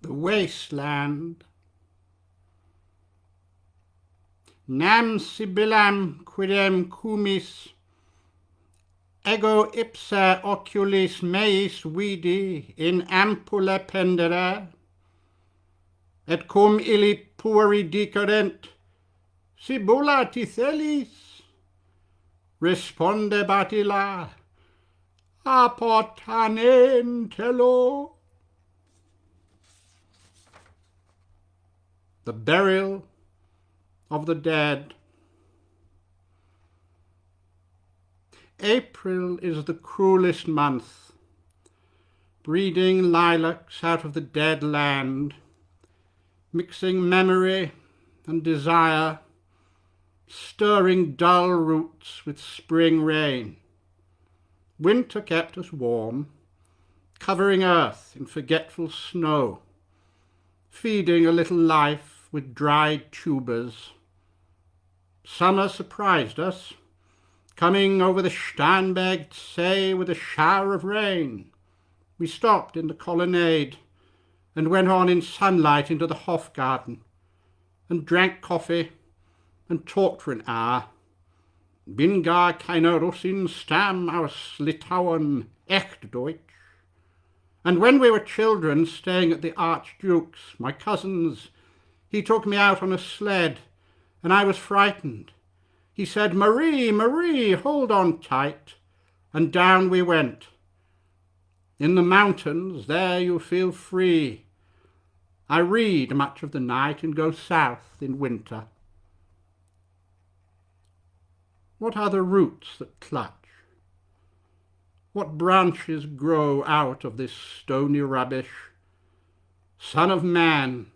The wasteland. Nam sibillam quidem cumis, ego ipsa oculis meis vidi in ampulla pendere, et cum illi pueri dicerent, sibula tithelis, respondebat illa, apotanen telo. The burial of the dead. April is the cruelest month, breeding lilacs out of the dead land, mixing memory and desire, stirring dull roots with spring rain. Winter kept us warm, covering earth in forgetful snow, feeding a little life with dried tubers. Summer surprised us, coming over the Starnberg See with a shower of rain. We stopped in the colonnade and went on in sunlight into the Hofgarten and drank coffee and talked for an hour. Bin gar keine Russin Stamm aus Litauen, echt Deutsch. And when we were children staying at the Archduke's, my cousin's, he took me out on a sled and I was frightened. He said, "Marie, Marie, hold on tight." And down we went. In the mountains, there you feel free. I read much of the night and go south in winter. What are the roots that clutch? What branches grow out of this stony rubbish? Son of man,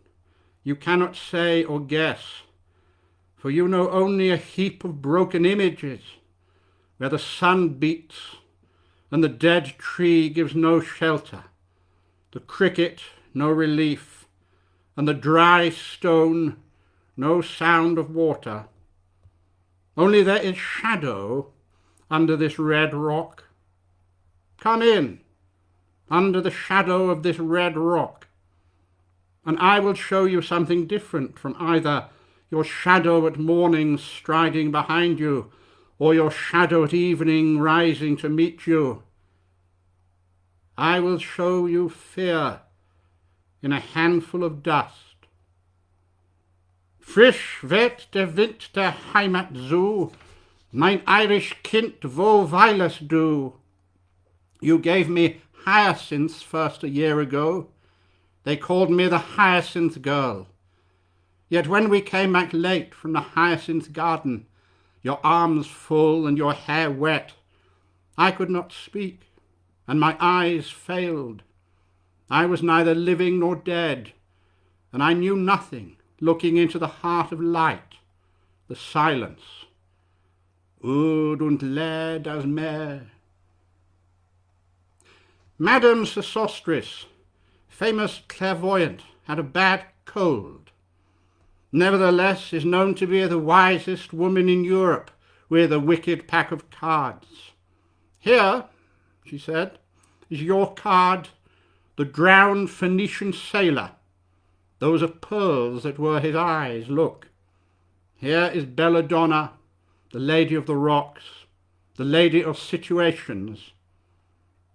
you cannot say or guess, for you know only a heap of broken images, where the sun beats and the dead tree gives no shelter, the cricket no relief, and the dry stone no sound of water. Only there is shadow under this red rock. Come in, under the shadow of this red rock, and I will show you something different from either your shadow at morning striding behind you, or your shadow at evening rising to meet you. I will show you fear in a handful of dust. Frisch weht der Wind der Heimat zu, mein Irish Kind, wo weilest du? You gave me hyacinths first a year ago. They called me the hyacinth girl. Yet when we came back late from the hyacinth garden, your arms full and your hair wet, I could not speak, and my eyes failed. I was neither living nor dead, and I knew nothing, looking into the heart of light, the silence. Oud und leer das Meer. Madame Sosostris, famous clairvoyant, had a bad cold. Nevertheless is known to be the wisest woman in Europe with a wicked pack of cards. Here, she said, is your card, the drowned Phoenician sailor. Those are pearls that were his eyes, look. Here is Belladonna, the lady of the rocks, the lady of situations.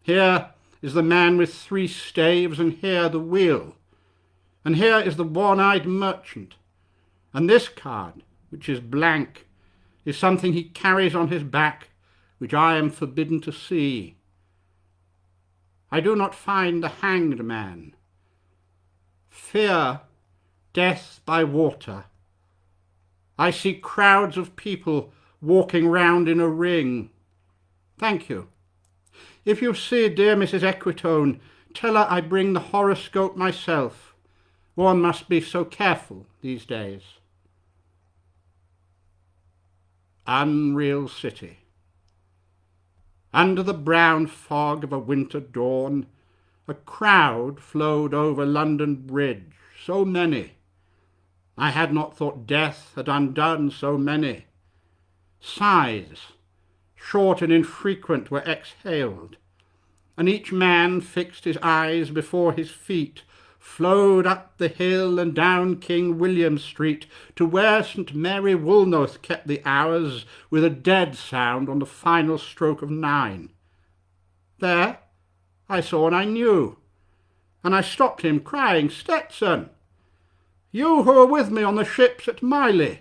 Here is the man with 3 staves, and here the wheel. And here is the one-eyed merchant. And this card, which is blank, is something he carries on his back, which I am forbidden to see. I do not find the hanged man. Fear, death by water. I see crowds of people walking round in a ring. Thank you. If you see dear Mrs. Equitone, tell her I bring the horoscope myself. One must be so careful these days. Unreal city. Under the brown fog of a winter dawn, a crowd flowed over London Bridge, so many. I had not thought death had undone so many. Sighs, short and infrequent, were exhaled, and each man fixed his eyes before his feet, flowed up the hill and down King William Street to where St. Mary Woolnoth kept the hours with a dead sound on the final stroke of 9. There I saw and I knew, and I stopped him crying, "Stetson, you who were with me on the ships at Miley,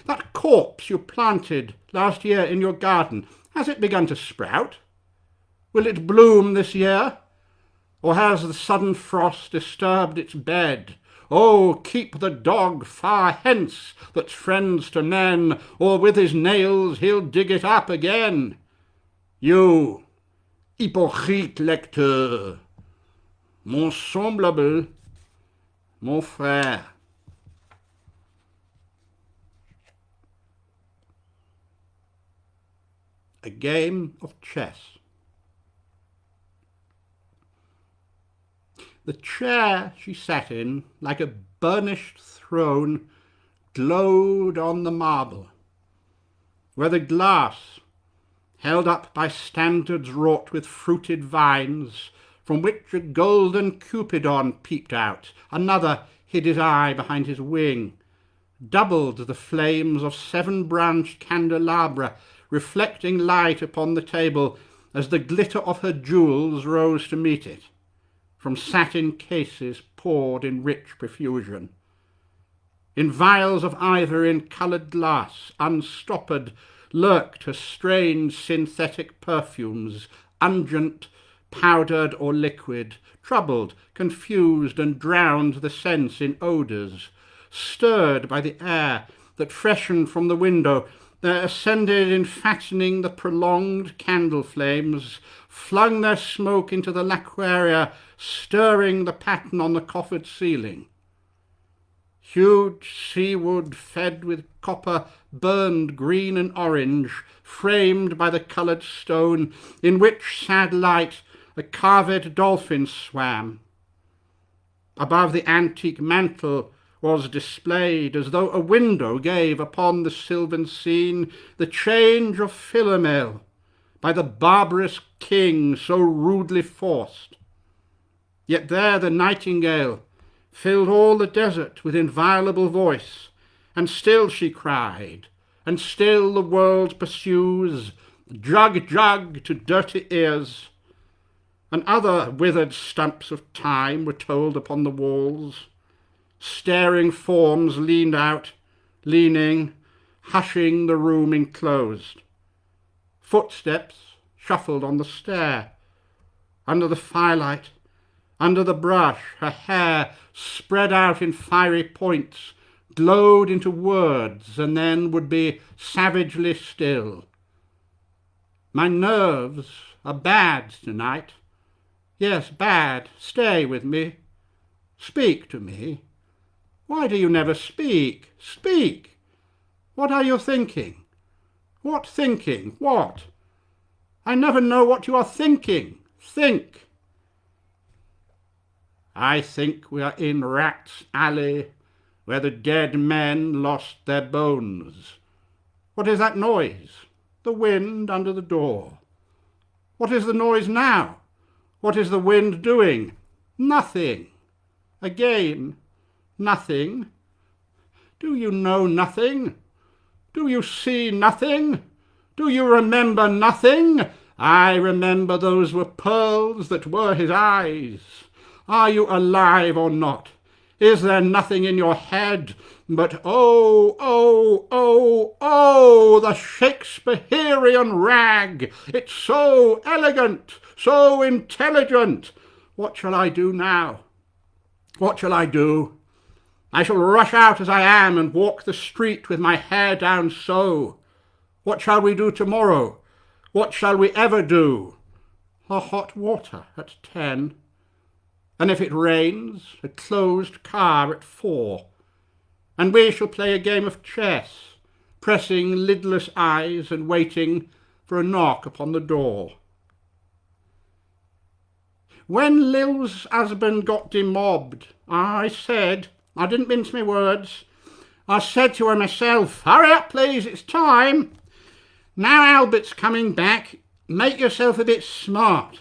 that corpse you planted last year in your garden, has it begun to sprout? Will it bloom this year? Or has the sudden frost disturbed its bed? Oh, keep the dog far hence that's friends to men, or with his nails he'll dig it up again. You, hypocrite lecteur, mon semblable, mon frère." A game of chess. The chair she sat in, like a burnished throne, glowed on the marble, where the glass, held up by standards wrought with fruited vines, from which a golden Cupidon peeped out, another hid his eye behind his wing, doubled the flames of 7-branched candelabra, reflecting light upon the table as the glitter of her jewels rose to meet it. From satin cases poured in rich profusion. In vials of ivory and coloured glass, unstoppered, lurked her strange synthetic perfumes, ungent, powdered or liquid, troubled, confused and drowned the sense in odours, stirred by the air that freshened from the window. There ascended in fattening the prolonged candle flames, flung their smoke into the laquaria, stirring the pattern on the coffered ceiling. Huge seawood fed with copper, burned green and orange, framed by the coloured stone, in which sad light a carved dolphin swam. Above the antique mantle was displayed, as though a window gave upon the sylvan scene, the change of Philomel by the barbarous king so rudely forced. Yet there the nightingale filled all the desert with inviolable voice, and still she cried, and still the world pursues, jug, jug, to dirty ears. And other withered stumps of time were told upon the walls. Staring forms leaned out, leaning, hushing the room enclosed. Footsteps shuffled on the stair. Under the firelight, under the brush, her hair, spread out in fiery points, glowed into words and then would be savagely still. My nerves are bad tonight. Yes, bad. Stay with me. Speak to me. Why do you never speak? Speak! What are you thinking? What thinking? What? I never know what you are thinking. Think. I think we are in Rat's Alley, where the dead men lost their bones. What is that noise? The wind under the door. What is the noise now? What is the wind doing? Nothing. Again. Nothing. Do you know nothing? Do you see nothing? Do you remember nothing? I remember those were pearls that were his eyes. Are you alive or not? Is there nothing in your head but, oh, oh, oh, oh, the Shakespearean rag? It's so elegant, so intelligent. What shall I do now? What shall I do? I shall rush out as I am and walk the street with my hair down so. What shall we do tomorrow? What shall we ever do? A hot water at 10. And if it rains, a closed car at 4. And we shall play a game of chess, pressing lidless eyes and waiting for a knock upon the door. When Lil's husband got demobbed, I didn't mince my words, I said to her myself, hurry up please, it's time. Now Albert's coming back, make yourself a bit smart.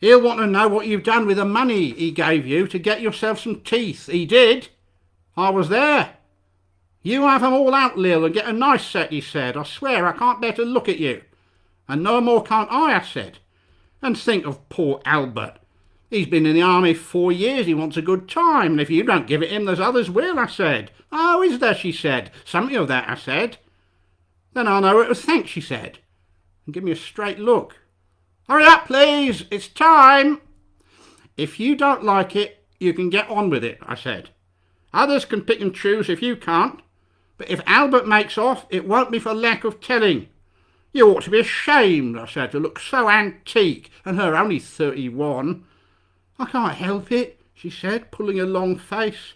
He'll want to know what you've done with the money he gave you to get yourself some teeth. He did. I was there. You have 'em all out, Lil, and get a nice set, he said. I swear I can't bear to look at you. And no more can't I said. And think of poor Albert. He's been in the army 4 years. He wants a good time, and if you don't give it him, there's others will, I said. Oh, is there, she said. Something of that, I said. Then I'll know it was thanks, she said, and give me a straight look. Hurry up, please, it's time. If you don't like it, you can get on with it, I said. Others can pick and choose if you can't, but if Albert makes off, it won't be for lack of telling. You ought to be ashamed, I said, to look so antique, and her only 31. I can't help it, she said, pulling a long face.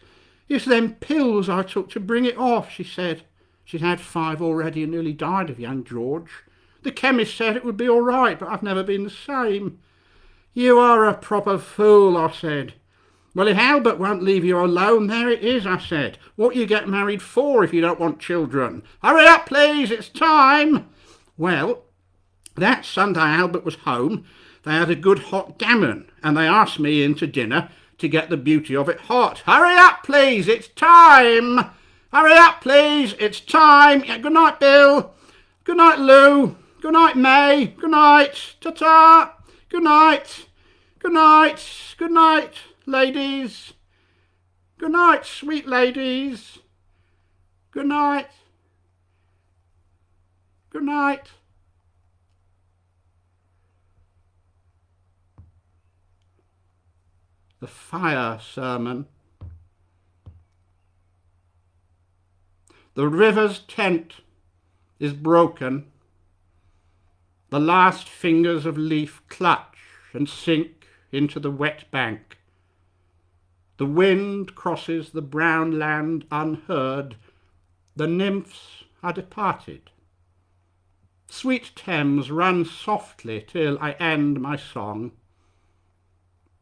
It's them pills I took to bring it off, she said. She'd had 5 already and nearly died of young George. The chemist said it would be all right, but I've never been the same. You are a proper fool, I said. Well, if Albert won't leave you alone, there it is, I said. What you get married for if you don't want children? Hurry up, please, it's time. Well, that Sunday Albert was home, they had a good hot gammon, and they asked me in to dinner to get the beauty of it hot. Hurry up, please, it's time. Hurry up, please, it's time. Yeah, good night, Bill. Good night, Lou. Good night, May. Good night. Ta-ta. Good night. Good night. Good night, ladies. Good night, sweet ladies. Good night. Good night. The fire sermon. The river's tent is broken. The last fingers of leaf clutch and sink into the wet bank. The wind crosses the brown land unheard. The nymphs are departed. Sweet Thames, run softly till I end my song.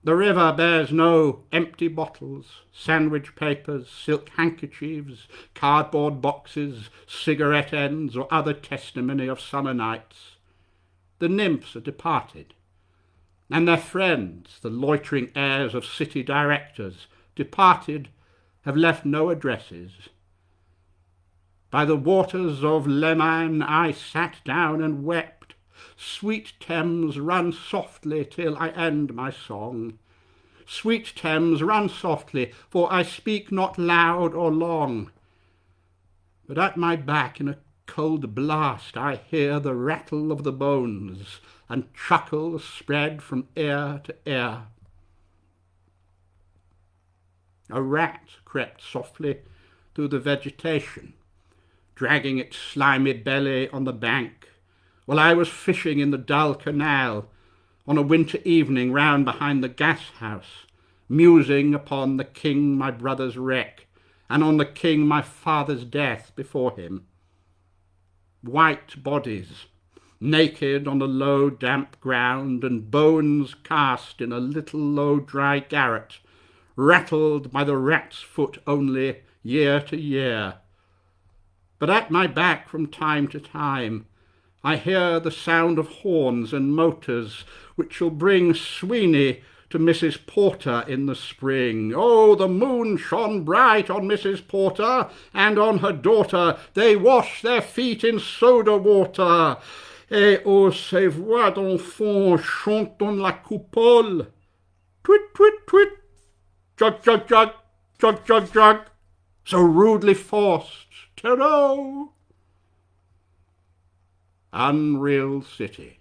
The river bears no empty bottles, sandwich papers, silk handkerchiefs, cardboard boxes, cigarette ends, or other testimony of summer nights. The nymphs are departed, and their friends, the loitering heirs of city directors, departed, have left no addresses. By the waters of Leman I sat down and wept. Sweet Thames, run softly till I end my song. Sweet Thames, run softly, for I speak not loud or long. But at my back in a cold blast I hear the rattle of the bones, and chuckles spread from ear to ear. A rat crept softly through the vegetation, dragging its slimy belly on the bank, while I was fishing in the dull canal on a winter evening round behind the gas house, musing upon the king my brother's wreck, and on the king my father's death before him. White bodies, naked on the low damp ground, and bones cast in a little low dry garret, rattled by the rat's foot only year to year. But at my back from time to time I hear the sound of horns and motors, which shall bring Sweeney to Mrs. Porter in the spring. Oh, the moon shone bright on Mrs. Porter, and on her daughter they wash their feet in soda water. Et oh, ces voix d'enfants chantent dans la coupole. Twit, twit, twit, jug, jug, jug, jug, jug, jug, so rudely forced. Ta-da! Unreal city.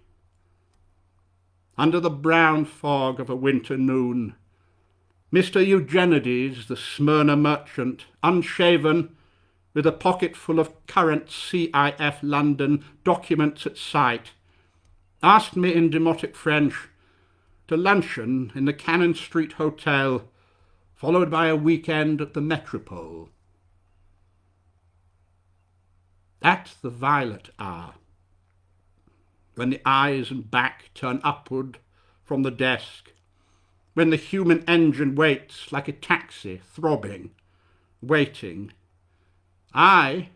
Under the brown fog of a winter noon, Mr. Eugenides, the Smyrna merchant, unshaven, with a pocket full of current CIF London documents at sight, asked me in demotic French to luncheon in the Cannon Street Hotel, followed by a weekend at the Metropole. At the violet hour, when the eyes and back turn upward from the desk, when the human engine waits like a taxi, throbbing, waiting, I,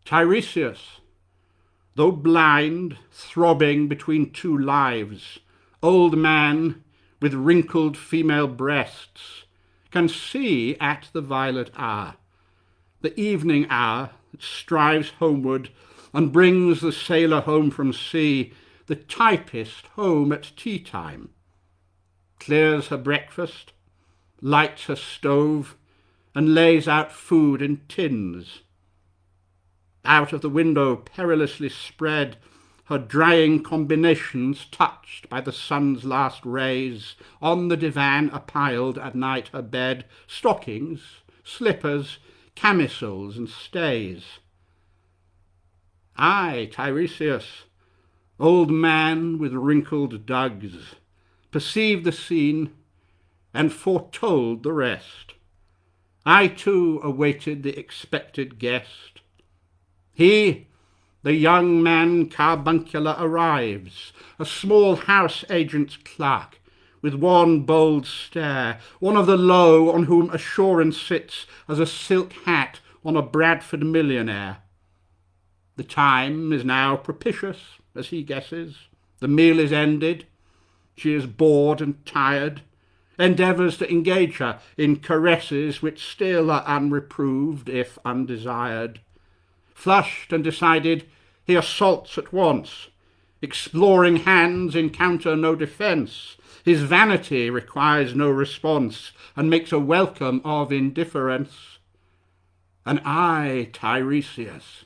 Tiresias, though blind, throbbing between two lives, old man with wrinkled female breasts, can see at the violet hour, the evening hour that strives homeward and brings the sailor home from sea, the typist home at tea time, clears her breakfast, lights her stove, and lays out food in tins. Out of the window, perilously spread, her drying combinations touched by the sun's last rays, on the divan are piled at night her bed, stockings, slippers, camisoles and stays. I, Tiresias, old man with wrinkled dugs, perceived the scene and foretold the rest. I too awaited the expected guest. He, the young man carbuncular, arrives, a small house agent's clerk, with one bold stare, one of the low on whom assurance sits as a silk hat on a Bradford millionaire. The time is now propitious, as he guesses. The meal is ended. She is bored and tired, endeavours to engage her in caresses which still are unreproved, if undesired. Flushed and decided, he assaults at once. Exploring hands encounter no defence. His vanity requires no response, and makes a welcome of indifference. And I, Tiresias,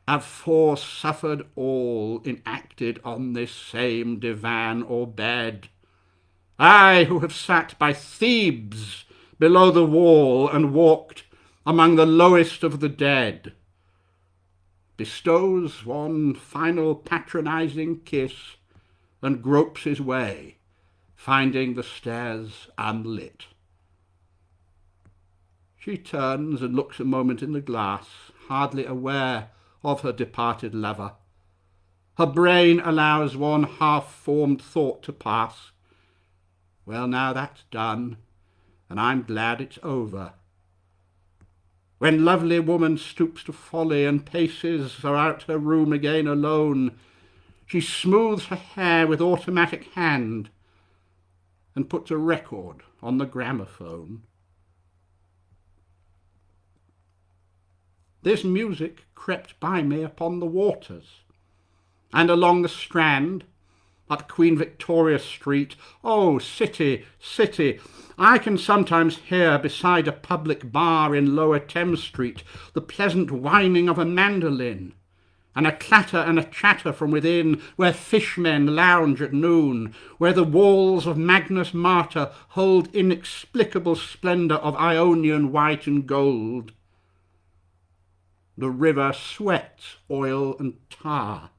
have forsuffered all enacted on this same divan or bed. I, who have sat by Thebes below the wall and walked among the lowest of the dead, bestows one final patronizing kiss and gropes his way, finding the stairs unlit. She turns and looks a moment in the glass, hardly aware of her departed lover. Her brain allows one half-formed thought to pass. Well, now that's done, and I'm glad it's over. When lovely woman stoops to folly and paces about her room again alone, she smooths her hair with automatic hand and puts a record on the gramophone. This music crept by me upon the waters, and along the Strand, up Queen Victoria Street. Oh, city, city! I can sometimes hear beside a public bar in Lower Thames Street the pleasant whining of a mandolin, and a clatter and a chatter from within, where fishmen lounge at noon, where the walls of Magnus Martyr hold inexplicable splendour of Ionian white and gold. The river sweats oil and tar.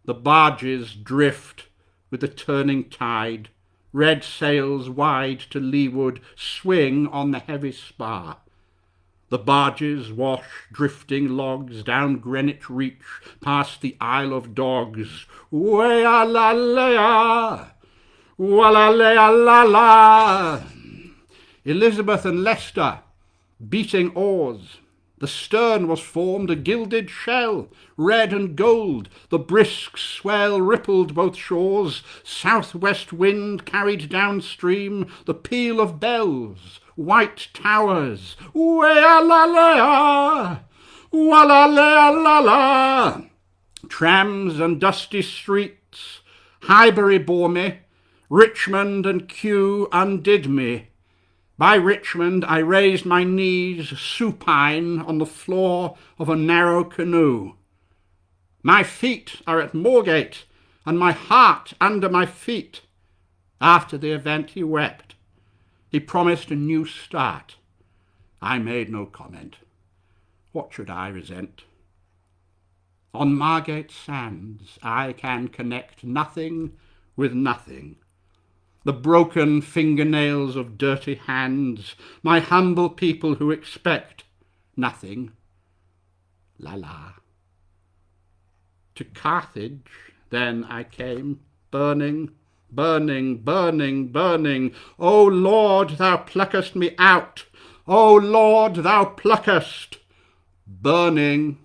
The barges drift with the turning tide. Red sails wide to leeward swing on the heavy spar. The barges wash drifting logs down Greenwich Reach past the Isle of Dogs. Wa-la-la-la, wa-la-la-la-la. Elizabeth and Leicester beating oars. The stern was formed a gilded shell, red and gold. The brisk swell rippled both shores. Southwest wind carried downstream the peal of bells, white towers. Wa-la-la-la, wa-la-la-la-la. Trams and dusty streets. Highbury bore me. Richmond and Kew undid me. By Richmond I raised my knees supine on the floor of a narrow canoe. My feet are at Moorgate, and my heart under my feet. After the event he wept. He promised a new start. I made no comment. What should I resent? On Margate sands I can connect nothing with nothing. The broken fingernails of dirty hands, my humble people who expect nothing. La-la. To Carthage then I came, burning, burning, burning, burning. O Lord, thou pluckest me out. O Lord, thou pluckest, burning.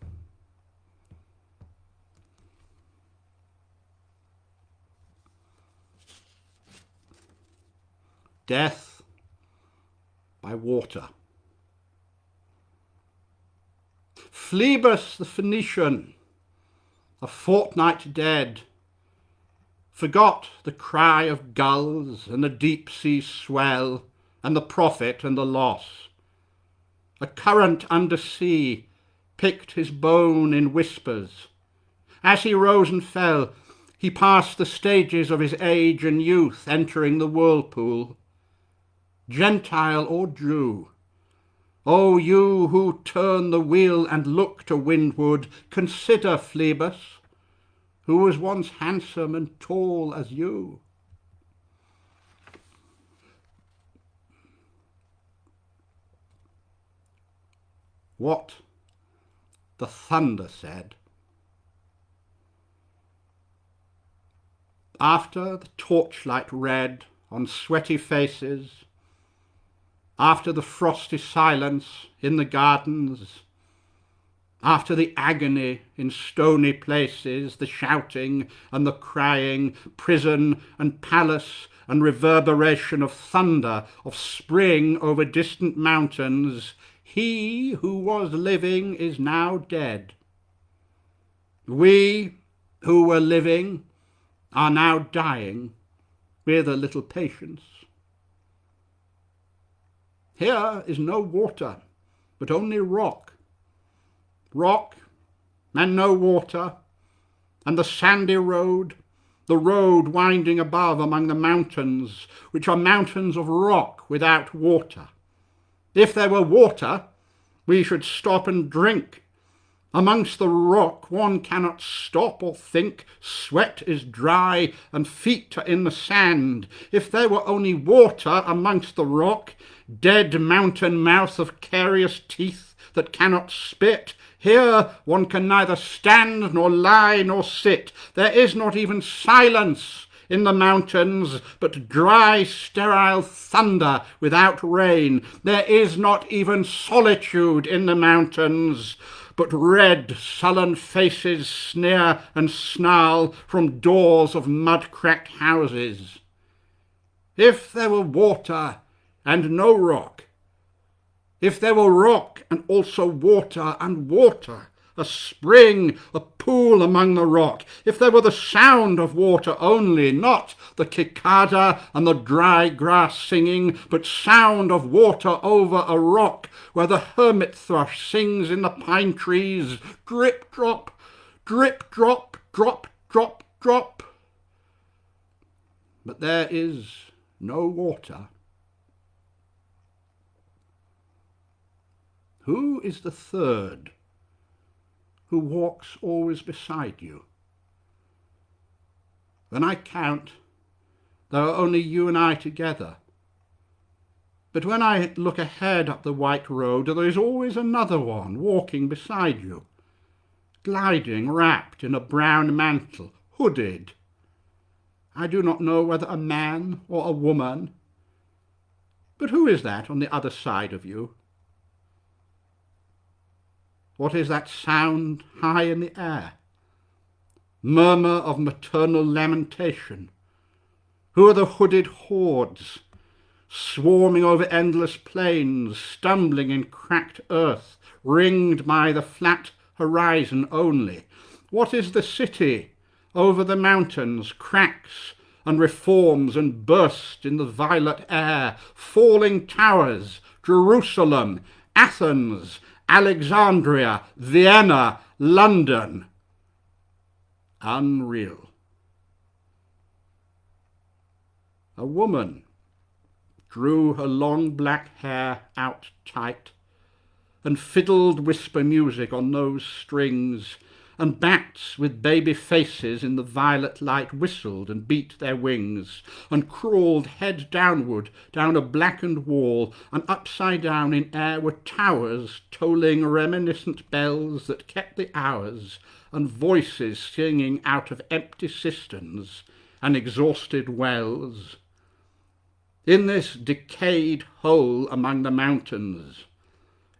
death by water. Phlebas the Phoenician, a fortnight dead, forgot the cry of gulls and the deep sea swell and the profit and the loss. A current under sea picked his bone in whispers. As he rose and fell, he passed the stages of his age and youth, entering the whirlpool. Gentile or Jew, O you who turn the wheel and look to windward, consider Phlebas, who was once handsome and tall as you. What the thunder said. After the torchlight red on sweaty faces, after the frosty silence in the gardens, after the agony in stony places, the shouting and the crying, prison and palace and reverberation of thunder, of spring over distant mountains, he who was living is now dead. We who were living are now dying with a little patience. Here is no water, but only rock. Rock and no water, and the sandy road, the road winding above among the mountains, which are mountains of rock without water. If there were water, we should stop and drink. Amongst the rock one cannot stop or think. Sweat is dry and feet are in the sand. If there were only water amongst the rock, dead mountain mouth of carious teeth that cannot spit, here one can neither stand nor lie nor sit. There is not even silence in the mountains, but dry, sterile thunder without rain. There is not even solitude in the mountains, but red, sullen faces sneer and snarl from doors of mud-cracked houses. If there were water and no rock, if there were rock and also water and water, a spring, a pool among the rock, if there were the sound of water only, not the cicada and the dry grass singing, but sound of water over a rock where the hermit thrush sings in the pine trees, drip, drop, drip, drop, drop, drop, drop. But there is no water. Who is the third who walks always beside you? When I count, there are only you and I together. But when I look ahead up the white road, there is always another one walking beside you, gliding wrapped in a brown mantle, hooded. I do not know whether a man or a woman. But who is that on the other side of you? What is that sound high in the air? Murmur of maternal lamentation. Who are the hooded hordes, swarming over endless plains, stumbling in cracked earth, ringed by the flat horizon only? What is the city over the mountains, cracks and reforms and burst in the violet air, falling towers, Jerusalem, Athens, Alexandria, Vienna, London? Unreal. A woman drew her long black hair out tight and fiddled whisper music on those strings, and bats with baby faces in the violet light whistled and beat their wings, and crawled head downward down a blackened wall, and upside down in air were towers tolling reminiscent bells that kept the hours, and voices singing out of empty cisterns and exhausted wells. In this decayed hole among the mountains,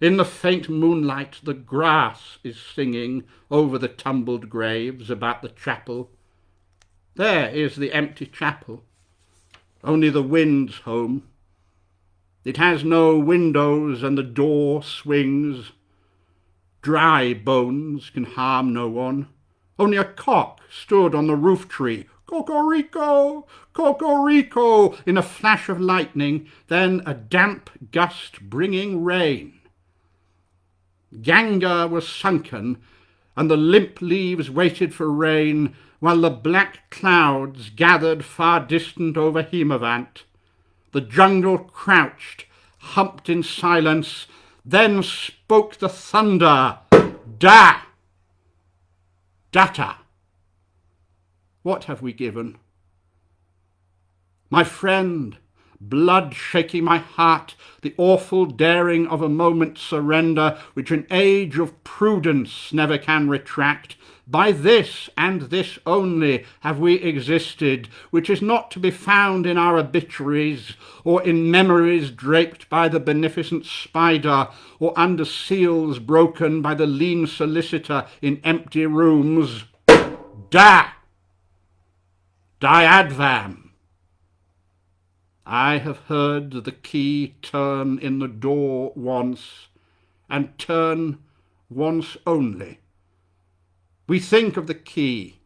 in the faint moonlight, the grass is singing over the tumbled graves about the chapel. There is the empty chapel, only the wind's home, It has no windows and the door swings. Dry bones can harm no one. Only a cock stood on the roof tree. Cocorico, cocorico, in a flash of lightning, then a damp gust bringing rain. Ganga was sunken, and the limp leaves waited for rain, while the black clouds gathered far distant over Himavant. The jungle crouched, humped in silence, then spoke the thunder. Da! Datta! What have we given? My friend, blood shaking my heart, the awful daring of a moment's surrender, which an age of prudence never can retract, by this and this only have we existed, which is not to be found in our obituaries, or in memories draped by the beneficent spider, or under seals broken by the lean solicitor in empty rooms. Da! Diadvam! I have heard the key turn in the door once, and turn once only. We think of the key,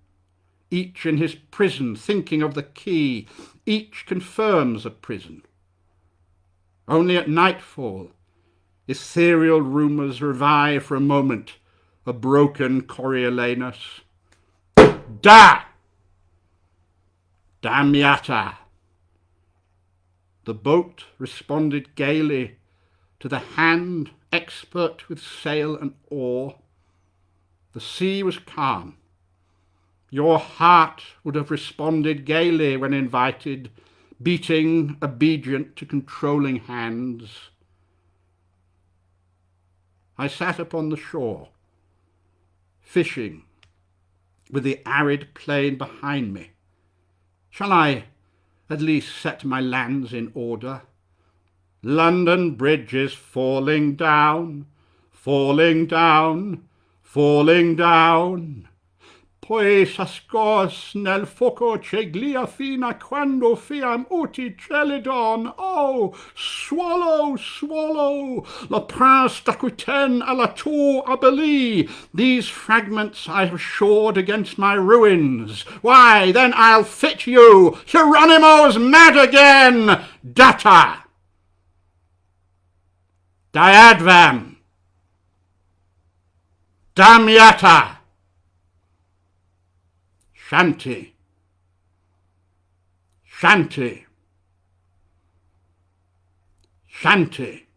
each in his prison thinking of the key, each confirms a prison. Only at nightfall, ethereal rumours revive for a moment, a broken Coriolanus. Da! Damietta! The boat responded gaily to the hand expert with sail and oar. The sea was calm. Your heart would have responded gaily when invited, beating obedient to controlling hands. I sat upon the shore, fishing, with the arid plain behind me. Shall I at least set my lands in order? London Bridge is falling down, falling down, falling down. Poi s'ascos nel foco ceglia fina quando fiam uti celidon. Oh, swallow, swallow, le prince d'Aquitaine à la tour Abelie. These fragments I have shored against my ruins. Why, then I'll fit you. Hieronymo's mad again. Datta! Diadvam! Damietta! Shanti, Shanti, Shanti.